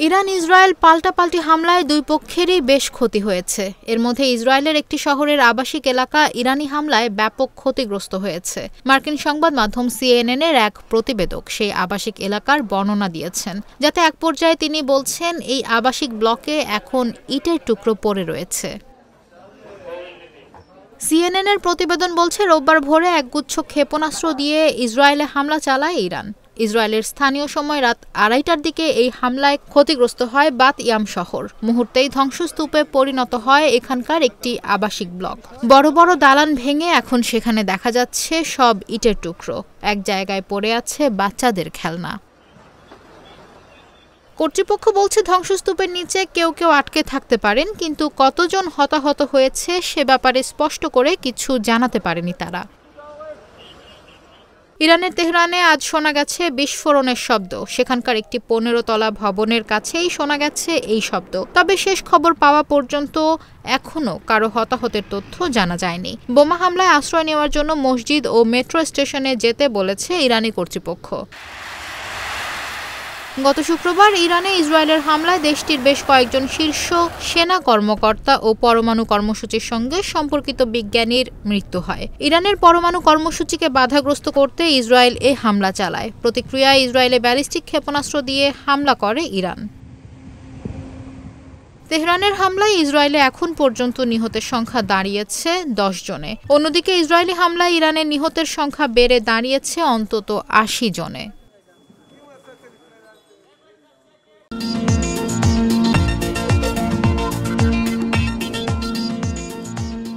Iran Israel পাল্টাপাল্টি হামলায় দুই পক্ষেরই বেশ ক্ষতি হয়েছে। এর মধ্যে ইসরায়েলের একটি শহরের আবাসিক এলাকা ইরানি হামলায় ব্যাপক ক্ষতিগ্রস্ত হয়েছে। মার্কিন সংবাদ মাধ্যম CNN-এর এক প্রতিবেদক সেই আবাসিক এলাকার বর্ণনা দিয়েছেন, যাতে এক পর্যায়ে তিনি বলছেন এই আবাসিক ব্লকে এখন ইটের টুকরো পড়ে রয়েছে। CNN-এর প্রতিবেদন বলছে, রোববার ভোরে একগুচ্ছ ক্ষেপণাস্ত্র দিয়ে ইসরায়েলে হামলা চালায় ইরান। ইসরায়েলের স্থানীয় সময় রাত 2:30টার দিকে এই হামলায় ক্ষতিগ্রস্ত হয় বাত ইয়াম শহর। মুহূর্তেই ধ্বংসস্তূপে পরিণত হয় এখানকার একটি আবাসিক ব্লক। বড় বড় দালান ভেঙে এখন সেখানে দেখা যাচ্ছে সব ইটের টুকরো। এক জায়গায় পড়ে আছে বাচ্চাদের খেলনা। কর্তৃপক্ষ বলছে, ধ্বংসস্তূপের নিচে কেউ কেউ আটকে থাকতে পারেন, কিন্তু কতজন হতাহত হয়েছে সে ব্যাপারে স্পষ্ট করে কিছু জানাতে পারেনি তারা। ইরানের তেহরানে আজ শোনা গেছে বিস্ফোরণের শব্দ। সেখানকার একটি 15 তলা ভবনের কাছেই শোনা গেছে এই শব্দ। তবে শেষ খবর পাওয়া পর্যন্ত এখনও কারো হতাহতের তথ্য জানা যায়নি। বোমা হামলায় আশ্রয় নেওয়ার জন্য মসজিদ ও মেট্রো স্টেশনে যেতে বলেছে ইরানি কর্তৃপক্ষ। গত শুক্রবার ইরানে ইসরায়েলের হামলায় দেশটির বেশ কয়েকজন শীর্ষ সেনা কর্মকর্তা ও পরমাণু কর্মসূচির সঙ্গে সম্পর্কিত বিজ্ঞানীর মৃত্যু হয়। ইরানের পরমাণু কর্মসূচিকে বাধাগ্রস্ত করতে ইসরায়েল এ হামলা চালায়। প্রতিক্রিয়ায় ইসরায়েলে ব্যালিস্টিক ক্ষেপণাস্ত্র দিয়ে হামলা করে ইরান। তেহরানের হামলায় ইসরায়েলে এখন পর্যন্ত নিহতের সংখ্যা দাঁড়িয়েছে 10 জনে। অন্যদিকে ইসরায়েলি হামলায় ইরানের নিহতের সংখ্যা বেড়ে দাঁড়িয়েছে অন্তত 80 জনে।